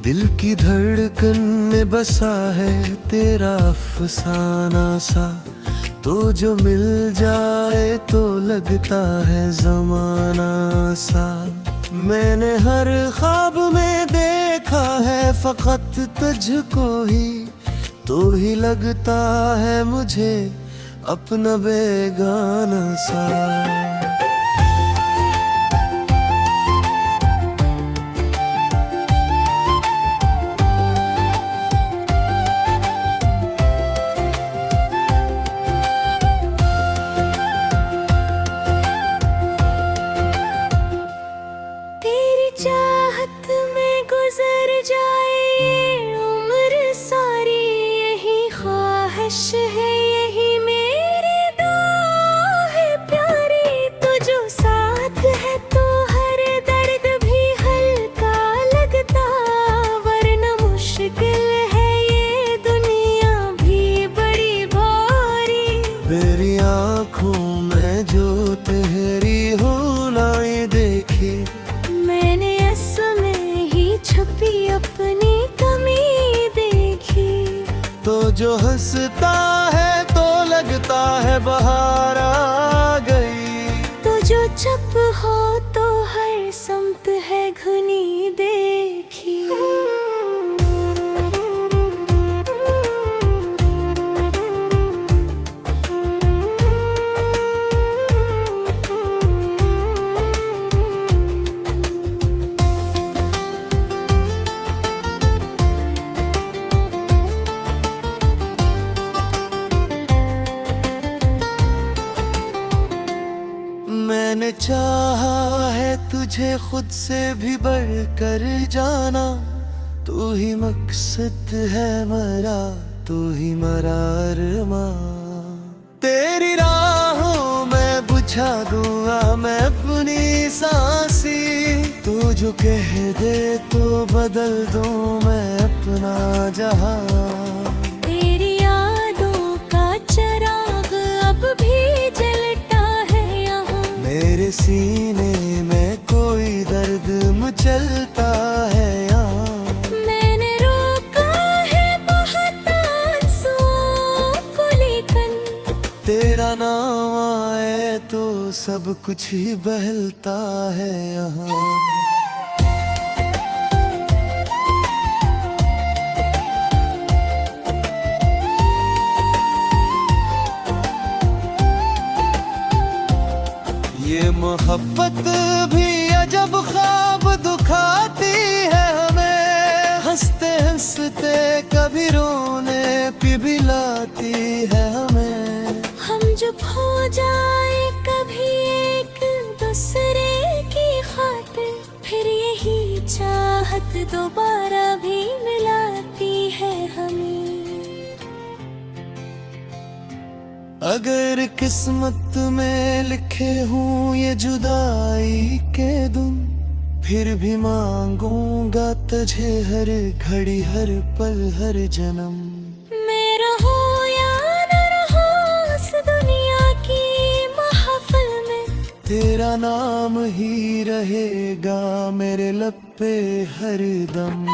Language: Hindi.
दिल की धड़कन में बसा है तेरा अफसाना सा, तो जो मिल जाए तो लगता है जमाना सा। मैंने हर ख्वाब में देखा है फकत तुझको ही, तो ही लगता है मुझे अपना बेगाना सा। चाहत में गुजर जाए ये उम्र सारी, यही ख्वाहिश है यही मेरी दुआ है प्यारी। तो जो साथ है तो हर दर्द भी हल्का लगता, वरना मुश्किल है ये दुनिया भी बड़ी भारी। मेरी आँखों में जो तेरी होनाएं देखी, छपी अपनी कमी देखी। तो जो हंसता है तो लगता है बहार आ गई, तो जो चुप हो तो हर समत है घुनी देखी। मैंने चाहा है तुझे खुद से भी बढ़कर जाना, तू ही मकसद है मेरा, तू ही मेरा अरमां। तेरी राहों में बुझा दूंगा मैं अपनी सांसी, तू जो कह दे तो बदल दूं मैं अपना जहां। तेरी यादों का चिराग अब भी जलता है यहाँ, मेरे सीने में कोई दर्द मचलता है यहाँ। मैंने रोका है बहुत आंसुओं को लेकर, तेरा नाम आए तो सब कुछ ही बहलता है यहाँ। ये मोहब्बत भी अजब ख्वाब दुखाती है हमें, हंसते हंसते कभी रोने भी लाती है हमें। हम जब हो जाए कभी एक दूसरे की खातिर, फिर यही चाहत दोबारा भी मिलाती है हमें। अगर किस्मत में लिखे हूँ ये जुदाई के दिन, फिर भी मांगूंगा तुझे हर घड़ी हर पल हर जन्म। मेरा हो या न रहो इस दुनिया की महफिल में, तेरा नाम ही रहेगा मेरे लब पे हर दम।